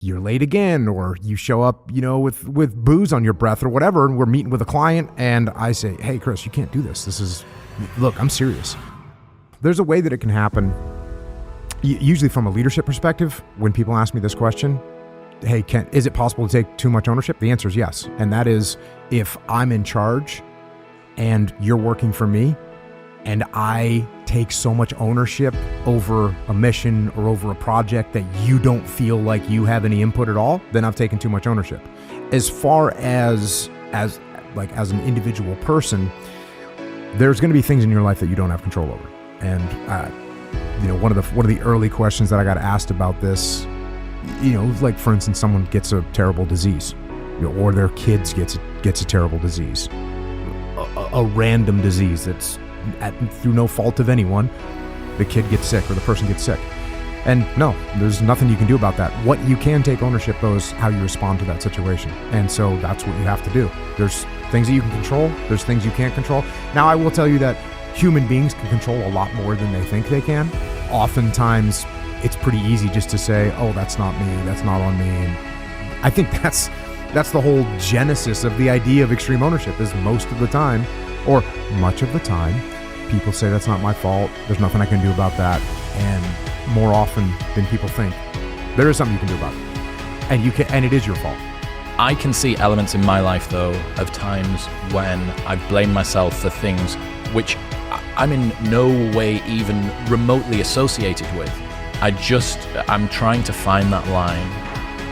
you're late again, or you show up, with booze on your breath or whatever, and we're meeting with a client, and I say, hey, Chris, you can't do this. Look, I'm serious. There's a way that it can happen, usually from a leadership perspective. When people ask me this question, hey, is it possible to take too much ownership? The answer is yes. And that is, if I'm in charge and you're working for me, and I take so much ownership over a mission or over a project that you don't feel like you have any input at all, then I've taken too much ownership. As far as an individual person, there's going to be things in your life that you don't have control over. And one of the early questions that I got asked about this, like for instance, someone gets a terrible disease, or their kids gets a terrible disease, a random disease that's through no fault of anyone. The kid gets sick or the person gets sick. And no, there's nothing you can do about that. What you can take ownership of is how you respond to that situation. And so that's what you have to do. There's things that you can control. There's things you can't control. Now, I will tell you that human beings can control a lot more than they think they can. Oftentimes, it's pretty easy just to say, oh, that's not me. That's not on me. And I think that's the whole genesis of the idea of extreme ownership, is most of the time, or much of the time, people say that's not my fault. There's nothing I can do about that. And more often than people think, there is something you can do about it. And it is your fault. I can see elements in my life, though, of times when I've blamed myself for things which I'm in no way even remotely associated with. I'm trying to find that line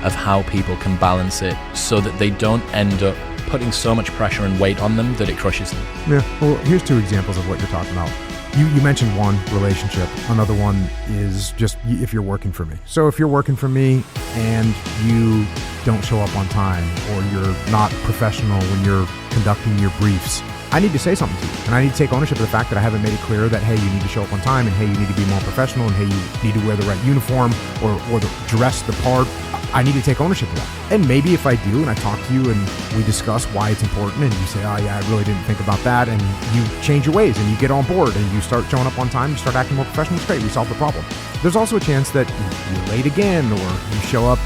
of how people can balance it so that they don't end up putting so much pressure and weight on them that it crushes them. Yeah, well, here's two examples of what you're talking about. You mentioned one, relationship. Another one is just if you're working for me. So if you're working for me and you don't show up on time, or you're not professional when you're conducting your briefs, I need to say something to you. And I need to take ownership of the fact that I haven't made it clear that, hey, you need to show up on time, and hey, you need to be more professional, and hey, you need to wear the right uniform or dress the part. I need to take ownership of that. And maybe if I do, and I talk to you and we discuss why it's important, and you say, oh yeah, I really didn't think about that, and you change your ways and you get on board and you start showing up on time, you start acting more professional, it's great, we solve the problem. There's also a chance that you're late again, or you show up,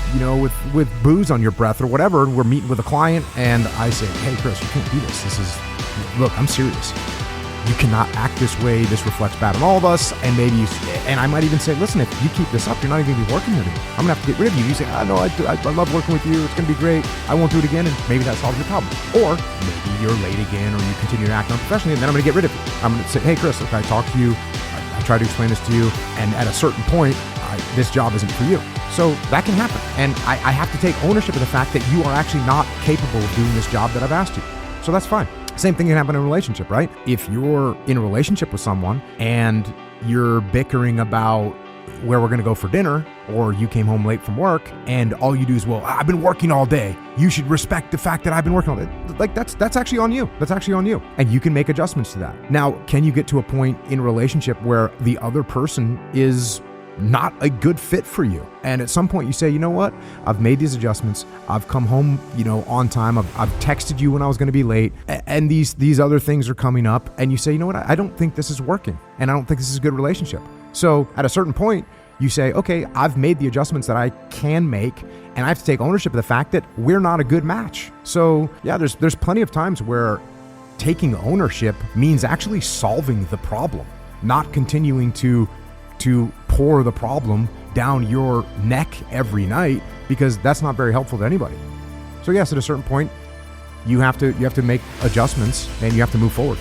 with booze on your breath or whatever, and we're meeting with a client, and I say, hey, Chris, you can't do this. Look, I'm serious. You cannot act this way. This reflects bad on all of us. And and I might even say, listen, if you keep this up, you're not even going to be working here anymore. I'm going to have to get rid of you. You say, no, I love working with you. It's going to be great. I won't do it again. And maybe that solves your problem. Or maybe you're late again, or you continue to act unprofessionally, and then I'm going to get rid of you. I'm going to say, hey, Chris, look, I talked to you. I tried to explain this to you. And at a certain point, this job isn't for you. So that can happen. And I have to take ownership of the fact that you are actually not capable of doing this job that I've asked you. So that's fine. Same thing can happen in a relationship, right? If you're in a relationship with someone and you're bickering about where we're going to go for dinner, or you came home late from work and all you do is, well, I've been working all day. You should respect the fact that I've been working all day. Like that's actually on you. That's actually on you. And you can make adjustments to that. Now, can you get to a point in a relationship where the other person is not a good fit for you? And at some point you say, you know what? I've made these adjustments. I've come home, on time. I've texted you when I was going to be late. And these other things are coming up. And you say, you know what? I don't think this is working. And I don't think this is a good relationship. So at a certain point, you say, okay, I've made the adjustments that I can make, and I have to take ownership of the fact that we're not a good match. So yeah, there's plenty of times where taking ownership means actually solving the problem, not continuing to pour the problem down your neck every night, because that's not very helpful to anybody. So yes, at a certain point, you have to make adjustments and you have to move forward.